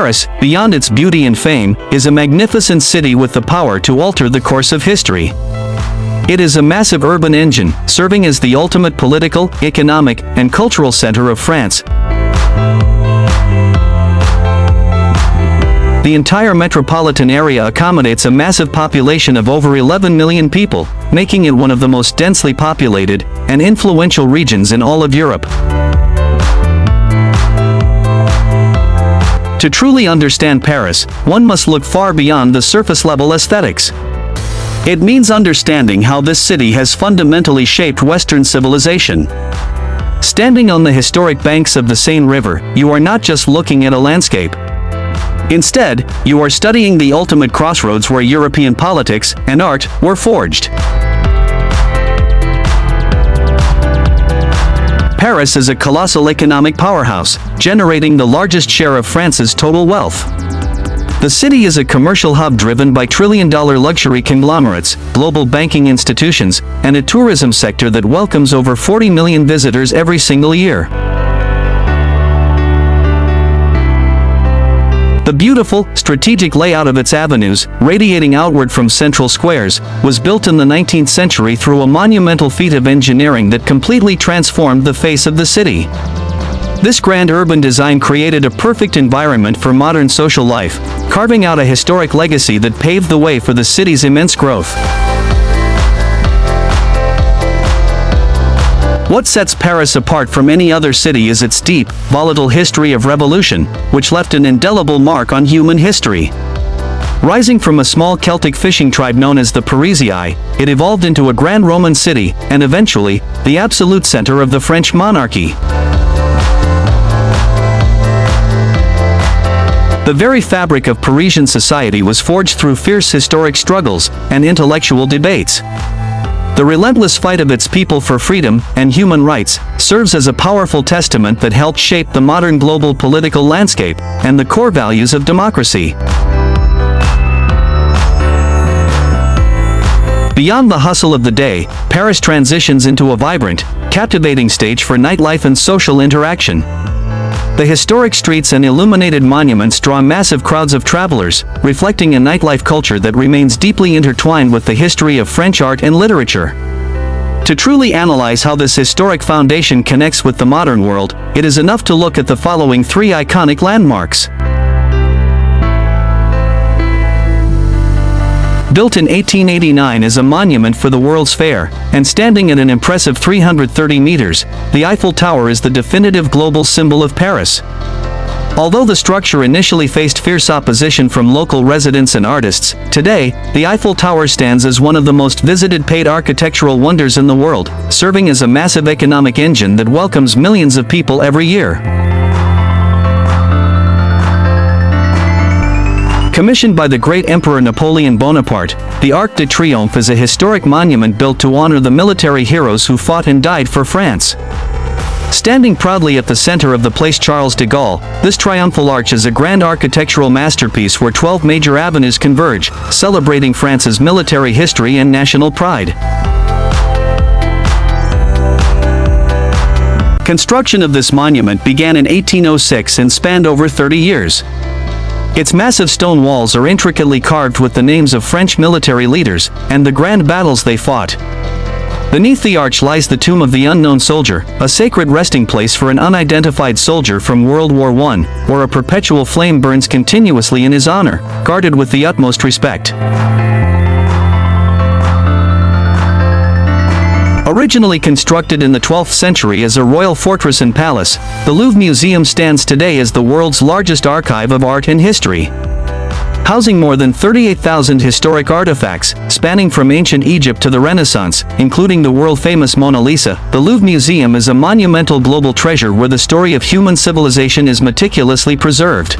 Paris, beyond its beauty and fame, is a magnificent city with the power to alter the course of history. It is a massive urban engine, serving as the ultimate political, economic, and cultural center of France. The entire metropolitan area accommodates a massive population of over 11 million people, making it one of the most densely populated and influential regions in all of Europe. To truly understand Paris, one must look far beyond the surface-level aesthetics. It means understanding how this city has fundamentally shaped Western civilization. Standing on the historic banks of the Seine River, you are not just looking at a landscape. Instead, you are studying the ultimate crossroads where European politics and art were forged. Paris is a colossal economic powerhouse, generating the largest share of France's total wealth. The city is a commercial hub driven by trillion-dollar luxury conglomerates, global banking institutions, and a tourism sector that welcomes over 40 million visitors every single year. The beautiful, strategic layout of its avenues, radiating outward from central squares, was built in the 19th century through a monumental feat of engineering that completely transformed the face of the city. This grand urban design created a perfect environment for modern social life, carving out a historic legacy that paved the way for the city's immense growth. What sets Paris apart from any other city is its deep, volatile history of revolution, which left an indelible mark on human history. Rising from a small Celtic fishing tribe known as the Parisii, it evolved into a grand Roman city, and eventually, the absolute center of the French monarchy. The very fabric of Parisian society was forged through fierce historic struggles and intellectual debates. The relentless fight of its people for freedom and human rights serves as a powerful testament that helped shape the modern global political landscape and the core values of democracy. Beyond the hustle of the day, Paris transitions into a vibrant, captivating stage for nightlife and social interaction. The historic streets and illuminated monuments draw massive crowds of travelers, reflecting a nightlife culture that remains deeply intertwined with the history of French art and literature. To truly analyze how this historic foundation connects with the modern world, it is enough to look at the following three iconic landmarks. Built in 1889 as a monument for the World's Fair, and standing at an impressive 330 meters, the Eiffel Tower is the definitive global symbol of Paris. Although the structure initially faced fierce opposition from local residents and artists, today, the Eiffel Tower stands as one of the most visited paid architectural wonders in the world, serving as a massive economic engine that welcomes millions of people every year. Commissioned by the great Emperor Napoleon Bonaparte, the Arc de Triomphe is a historic monument built to honor the military heroes who fought and died for France. Standing proudly at the center of the Place Charles de Gaulle, this triumphal arch is a grand architectural masterpiece where 12 major avenues converge, celebrating France's military history and national pride. Construction of this monument began in 1806 and spanned over 30 years. Its massive stone walls are intricately carved with the names of French military leaders and the grand battles they fought. Beneath the arch lies the tomb of the unknown soldier, a sacred resting place for an unidentified soldier from World War I, where a perpetual flame burns continuously in his honor, guarded with the utmost respect. Originally constructed in the 12th century as a royal fortress and palace, the Louvre Museum stands today as the world's largest archive of art and history. Housing more than 38,000 historic artifacts, spanning from ancient Egypt to the Renaissance, including the world-famous Mona Lisa, the Louvre Museum is a monumental global treasure where the story of human civilization is meticulously preserved.